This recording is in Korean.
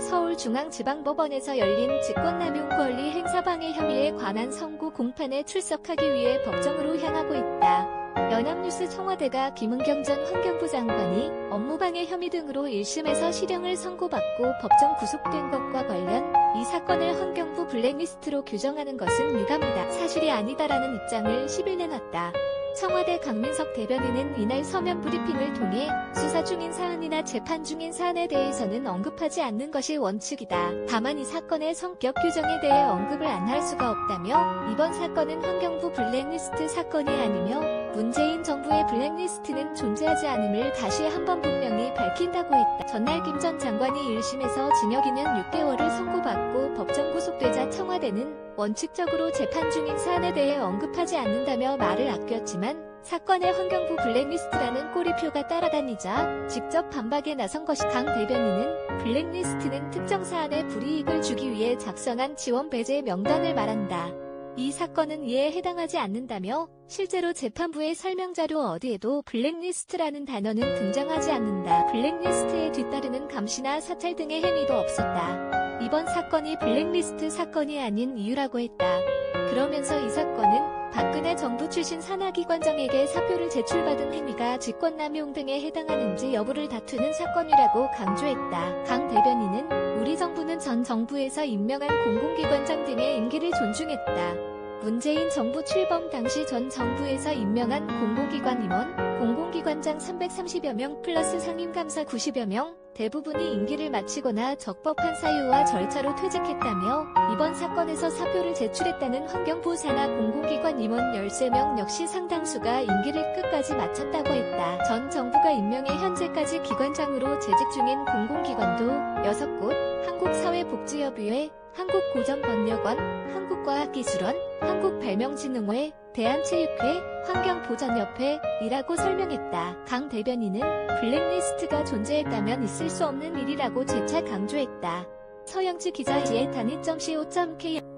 서울중앙지방법원에서 열린 직권남용 권리 행사방해 혐의에 관한 선고 공판에 출석하기 위해 법정으로 향하고 있다. 연합뉴스 청와대가 김은경 전 환경부 장관이 업무방해 혐의 등으로 1심에서 실형을 선고받고 법정 구속된 것과 관련 이 사건을 환경부 블랙리스트로 규정하는 것은 유감이다. 사실이 아니다라는 입장을 10일 내놨다. 청와대 강민석 대변인은 이날 서면 브리핑을 통해 수사 중인 사안이나 재판 중인 사안에 대해서는 언급하지 않는 것이 원칙이다. 다만 이 사건의 성격 규정에 대해 언급을 안 할 수가 없다며 이번 사건은 환경부 블랙리스트 사건이 아니며 문재인 정부의 블랙리스트는 존재하지 않음을 다시 한번 분명히 밝힌다고 했다. 전날 김 전 장관이 1심에서 징역 2년 6개월을 선고받고 법정 구속되자 청와대는 원칙적으로 재판 중인 사안에 대해 언급하지 않는다며 말을 아꼈지만 사건의 환경부 블랙리스트라는 꼬리표가 따라다니자 직접 반박에 나선 것이. 강 대변인은 블랙리스트는 특정 사안에 불이익을 주기 위해 작성한 지원 배제 명단을 말한다. 이 사건은 이에 해당하지 않는다며 실제로 재판부의 설명자료 어디에도 블랙리스트라는 단어는 등장하지 않는다. 블랙리스트에 뒤따르는 감시나 사찰 등의 행위도 없었다. 이번 사건이 블랙리스트 사건이 아닌 이유라고 했다. 그러면서 이 사건은 박근혜 정부 출신 산하기관장에게 사표를 제출받은 행위가 직권남용 등에 해당하는지 여부를 다투는 사건이라고 강조했다. 강 대변인은 우리 정부는 전 정부에서 임명한 공공기관장 등의 임기를 존중했다. 문재인 정부 출범 당시 전 정부에서 임명한 공공기관 임원, 공공기관장 330여 명 플러스 상임감사 90여 명, 대부분이 임기를 마치거나 적법한 사유와 절차로 퇴직했다며 이번 사건에서 사표를 제출했다는 환경부 산하 공공기관 임원 13명 역시 상당수가 임기를 끝까지 마쳤다고 했다. 전 정부가 임명해 현재까지 기관장으로 재직 중인 공공기관도 6곳, 한국사회복지협의회, 한국고전번역원, 한국과학기술원, 한국발명진흥회, 대한체육회, 환경보전협회이라고 설명했다. 강 대변인은 블랙리스트가 존재했다면 있을 수 없는 일이라고 재차 강조했다. 서영치 기자, 지혜탄이.co.kr